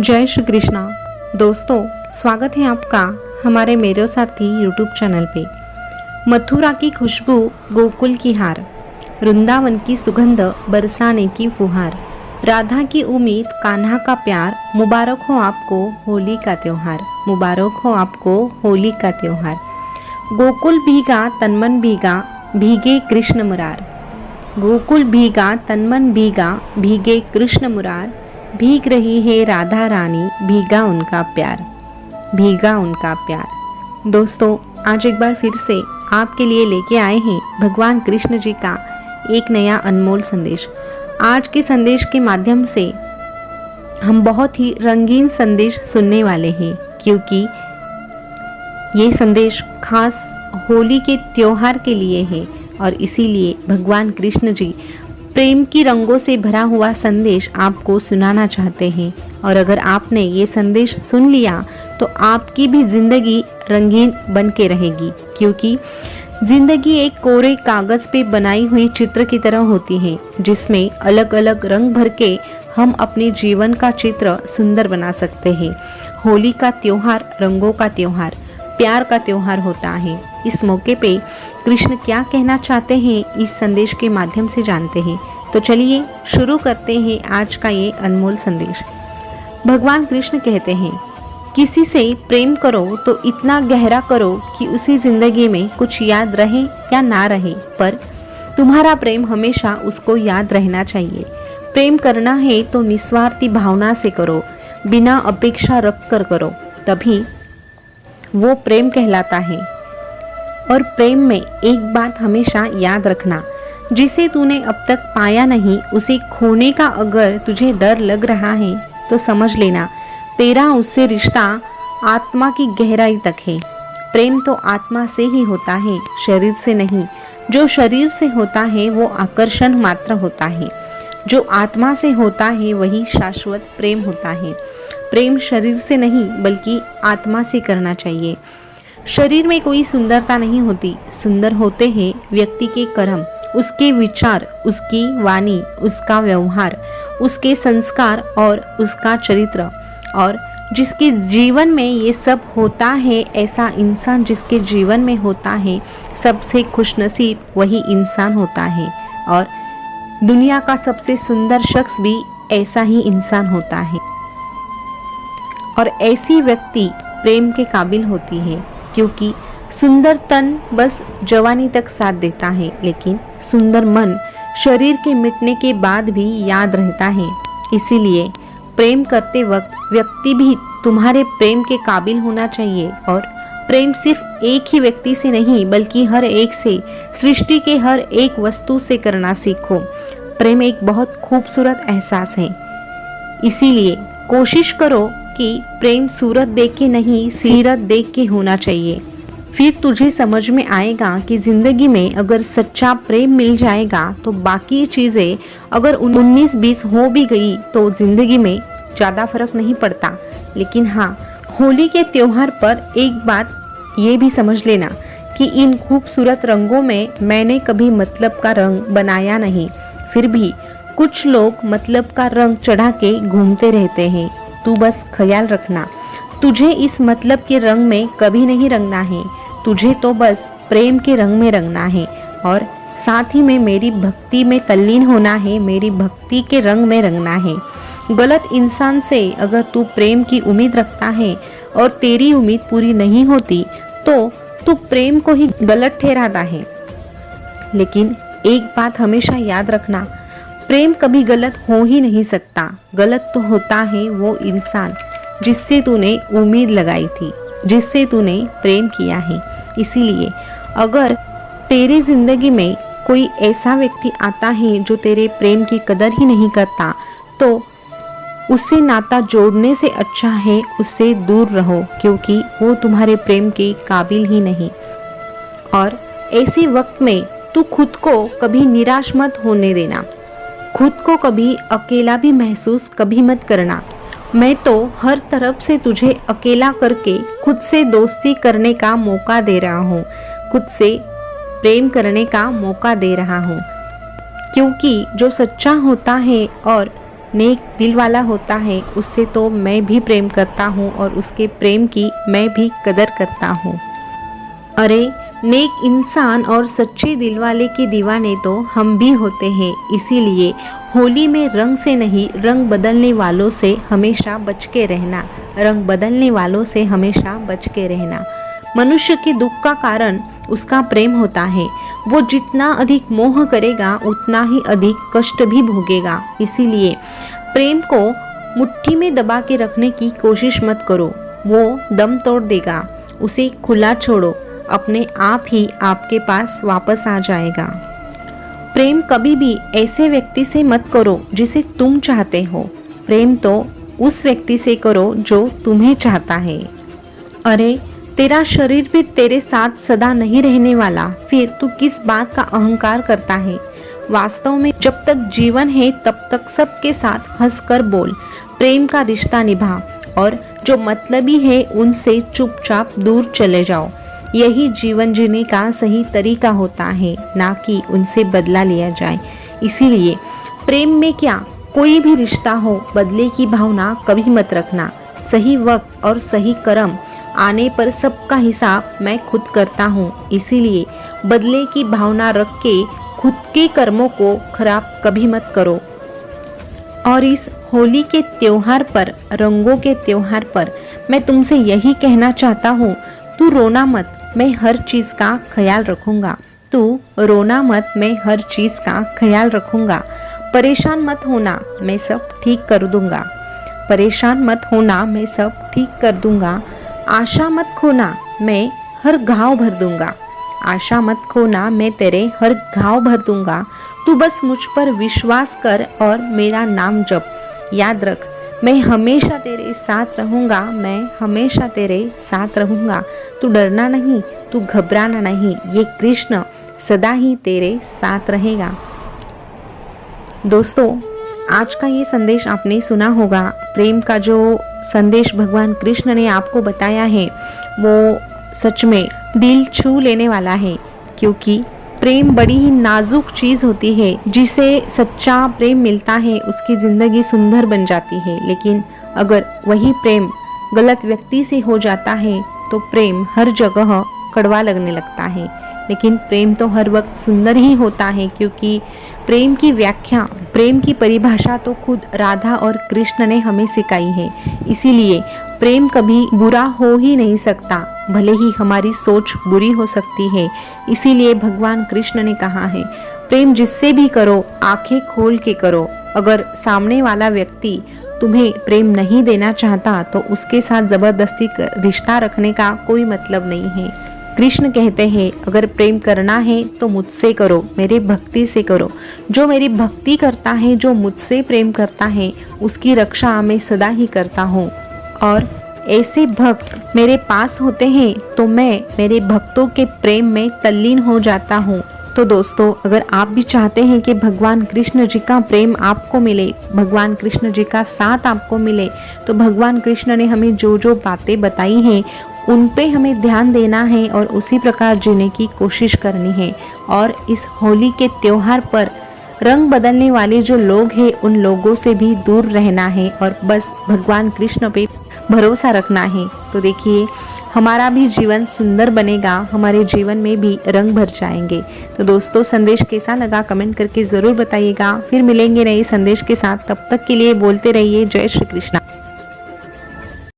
जय श्री कृष्णा। दोस्तों, स्वागत है आपका हमारे मेरे साथी यूट्यूब चैनल पे। मथुरा की खुशबू, गोकुल की हार, वृंदावन की सुगंध, बरसाने की फुहार, राधा की उम्मीद, कान्हा का प्यार, मुबारक हो आपको होली का त्योहार, मुबारक हो आपको होली का त्योहार। गोकुल भीगा तनमन भीगा, भीगे कृष्ण मुरार। गोकुल भीगा तनमन भीगा, भीगे कृष्ण मुरार। भीग रही है राधा रानी, भीगा उनका प्यार, भीगा उनका प्यार। दोस्तों, आज एक बार फिर से आपके लिए लेके आए हैं भगवान कृष्ण जी का एक नया अनमोल संदेश। आज के संदेश के माध्यम से हम बहुत ही रंगीन संदेश सुनने वाले हैं, क्योंकि ये संदेश खास होली के त्योहार के लिए है और इसीलिए भगवान कृष्ण जी प्रेम की रंगों से भरा हुआ संदेश आपको सुनाना चाहते हैं। और अगर आपने ये संदेश सुन लिया तो आपकी भी जिंदगी रंगीन बन के रहेगी, क्योंकि जिंदगी एक कोरे कागज पे बनाई हुई चित्र की तरह होती है, जिसमें अलग अलग रंग भर के हम अपने जीवन का चित्र सुंदर बना सकते हैं। होली का त्योहार रंगों का त्योहार, प्यार का त्योहार होता है। इस मौके पे कृष्ण क्या कहना चाहते हैं, इस संदेश के माध्यम से जानते हैं। तो चलिए शुरू करते हैं आज का ये अनमोल संदेश। भगवान कृष्ण कहते हैं, किसी से प्रेम करो तो इतना गहरा करो कि उसी जिंदगी में कुछ याद रहे या ना रहे, पर तुम्हारा प्रेम हमेशा उसको याद रहना चाहिए। प्रेम करना है तो निस्वार्थी भावना से करो, बिना अपेक्षा रख कर करो, तभी वो प्रेम कहलाता है। और प्रेम में एक बात हमेशा याद रखना, जिसे तूने अब तक पाया नहीं, उसे खोने का अगर तुझे डर लग रहा है तो समझ लेना तेरा उससे रिश्ता आत्मा की गहराई तक है। प्रेम तो आत्मा से ही होता है, शरीर से नहीं। जो शरीर से होता है वो आकर्षण मात्र होता है, जो आत्मा से होता है वही शाश्वत प्रेम होता है। प्रेम शरीर से नहीं बल्कि आत्मा से करना चाहिए। शरीर में कोई सुंदरता नहीं होती, सुंदर होते हैं व्यक्ति के कर्म, उसके विचार, उसकी वाणी, उसका व्यवहार, उसके संस्कार और उसका चरित्र। और जिसके जीवन में ये सब होता है, ऐसा इंसान जिसके जीवन में होता है, सबसे खुशनसीब वही इंसान होता है। और दुनिया का सबसे सुंदर शख्स भी ऐसा ही इंसान होता है। और ऐसी व्यक्ति प्रेम के काबिल होती है, क्योंकि सुंदर तन बस जवानी तक साथ देता है, लेकिन सुंदर मन शरीर के मिटने के बाद भी याद रहता है। इसीलिए प्रेम करते वक्त व्यक्ति भी तुम्हारे प्रेम के काबिल होना चाहिए। और प्रेम सिर्फ एक ही व्यक्ति से नहीं बल्कि हर एक से, सृष्टि के हर एक वस्तु से करना सीखो। प्रेम एक बहुत खूबसूरत एहसास है, इसीलिए कोशिश करो कि प्रेम सूरत देख के नहीं, सीरत देख के होना चाहिए। फिर तुझे समझ में आएगा कि जिंदगी में अगर सच्चा प्रेम मिल जाएगा तो बाकी चीज़ें अगर 19-20 हो भी गई तो जिंदगी में ज़्यादा फर्क नहीं पड़ता। लेकिन हाँ, होली के त्योहार पर एक बात ये भी समझ लेना कि इन खूबसूरत रंगों में मैंने कभी मतलब का रंग बनाया नहीं, फिर भी कुछ लोग मतलब का रंग चढ़ा के घूमते रहते हैं। तू बस ख्याल रखना, तुझे इस मतलब के रंग में कभी नहीं रंगना है, तुझे तो बस प्रेम के रंग में रंगना है। और साथ ही में मेरी भक्ति में तल्लीन होना है, मेरी भक्ति के रंग में रंगना है। गलत इंसान से अगर तू प्रेम की उम्मीद रखता है और तेरी उम्मीद पूरी नहीं होती तो तू प्रेम को ही गलत ठहराता है। लेकिन एक बात हमेशा याद रखना, प्रेम कभी गलत हो ही नहीं सकता। गलत तो होता है वो इंसान जिससे तूने उम्मीद लगाई थी, जिससे तूने प्रेम किया है। इसीलिए अगर तेरी जिंदगी में कोई ऐसा व्यक्ति आता है जो तेरे प्रेम की कदर ही नहीं करता, तो उससे नाता जोड़ने से अच्छा है उससे दूर रहो, क्योंकि वो तुम्हारे प्रेम के काबिल ही नहीं। और ऐसे वक्त में तू खुद को कभी निराश मत होने देना, खुद को कभी अकेला भी महसूस कभी मत करना। मैं तो हर तरफ से तुझे अकेला करके खुद से दोस्ती करने का मौका दे रहा हूँ, खुद से प्रेम करने का मौका दे रहा हूँ, क्योंकि जो सच्चा होता है और नेक दिल वाला होता है उससे तो मैं भी प्रेम करता हूँ और उसके प्रेम की मैं भी कदर करता हूँ। अरे नेक इंसान और सच्चे दिल वाले के दीवाने तो हम भी होते हैं, इसीलिए होली में रंग से नहीं रंग बदलने वालों से हमेशा बच के रहना। रंग बदलने वालों से हमेशा बच के रहना। मनुष्य के दुख का कारण उसका प्रेम होता है। वो जितना अधिक मोह करेगा उतना ही अधिक कष्ट भी भोगेगा। इसीलिए प्रेम को मुट्ठी में दबा के रखने की कोशिश मत करो, वो दम तोड़ देगा। उसे खुला छोड़ो, अपने आप ही आपके पास वापस आ जाएगा। प्रेम कभी भी ऐसे व्यक्ति से मत करो जिसे तुम चाहते हो, प्रेम तो उस व्यक्ति से करो जो तुम्हें चाहता है। अरे तेरा शरीर भी तेरे साथ सदा नहीं रहने वाला, फिर तू किस बात का अहंकार करता है। वास्तव में जब तक जीवन है तब तक सबके साथ हंसकर बोल, प्रेम का रिश्ता निभा और जो मतलबी है उनसे चुपचाप दूर चले जाओ। यही जीवन जीने का सही तरीका होता है, ना कि उनसे बदला लिया जाए। इसीलिए प्रेम में क्या कोई भी रिश्ता हो, बदले की भावना कभी मत रखना। सही वक्त और सही कर्म आने पर सबका हिसाब मैं खुद करता हूँ, इसीलिए बदले की भावना रख के खुद के कर्मों को खराब कभी मत करो। और इस होली के त्योहार पर, रंगों के त्योहार पर मैं तुमसे यही कहना चाहता हूँ, तू रोना मत, मैं हर चीज़ का ख्याल रखूँगा। तू रोना मत, मैं हर चीज़ का ख्याल रखूँगा। परेशान मत होना, मैं सब ठीक कर दूँगा। परेशान मत होना, मैं सब ठीक कर दूँगा। आशा मत खोना, मैं हर घाव भर दूँगा। आशा मत खोना, मैं तेरे हर घाव भर दूँगा। तू बस मुझ पर विश्वास कर और मेरा नाम जप। याद रख, मैं हमेशा तेरे साथ रहूँगा, मैं हमेशा तेरे साथ रहूँगा। तू डरना नहीं, तू घबराना नहीं, ये कृष्ण सदा ही तेरे साथ रहेगा। दोस्तों, आज का ये संदेश आपने सुना होगा। प्रेम का जो संदेश भगवान कृष्ण ने आपको बताया है वो सच में दिल छू लेने वाला है, क्योंकि प्रेम बड़ी ही नाजुक चीज़ होती है। जिसे सच्चा प्रेम मिलता है उसकी ज़िंदगी सुंदर बन जाती है, लेकिन अगर वही प्रेम गलत व्यक्ति से हो जाता है तो प्रेम हर जगह कड़वा लगने लगता है। लेकिन प्रेम तो हर वक्त सुंदर ही होता है, क्योंकि प्रेम की व्याख्या, प्रेम की परिभाषा तो खुद राधा और कृष्ण ने हमें सिखाई है। इसीलिए प्रेम कभी बुरा हो ही नहीं सकता, भले ही हमारी सोच बुरी हो सकती है। इसीलिए भगवान कृष्ण ने कहा है, प्रेम जिससे भी करो आंखें खोल के करो। अगर सामने वाला व्यक्ति तुम्हें प्रेम नहीं देना चाहता तो उसके साथ जबरदस्ती रिश्ता रखने का कोई मतलब नहीं है। कृष्ण कहते हैं, अगर प्रेम करना है तो मुझसे करो, मेरे भक्ति से करो। जो मेरी भक्ति करता है, जो मुझसे प्रेम करता है, उसकी रक्षा मैं सदा ही करता हूँ। और ऐसे भक्त मेरे पास होते हैं तो मैं मेरे भक्तों के प्रेम में तल्लीन हो जाता हूँ। तो दोस्तों, अगर आप भी चाहते हैं कि भगवान कृष्ण जी का प्रेम आपको मिले, भगवान कृष्ण जी का साथ आपको मिले, तो भगवान कृष्ण ने हमें जो जो बातें बताई हैं उन पे हमें ध्यान देना है और उसी प्रकार जीने की कोशिश करनी है। और इस होली के त्योहार पर रंग बदलने वाले जो लोग हैं उन लोगों से भी दूर रहना है और बस भगवान कृष्ण पे भरोसा रखना है। तो देखिए, हमारा भी जीवन सुंदर बनेगा, हमारे जीवन में भी रंग भर जाएंगे। तो दोस्तों, संदेश कैसा लगा कमेंट करके ज़रूर बताइएगा। फिर मिलेंगे नए संदेश के साथ, तब तक के लिए बोलते रहिए जय श्री कृष्णा।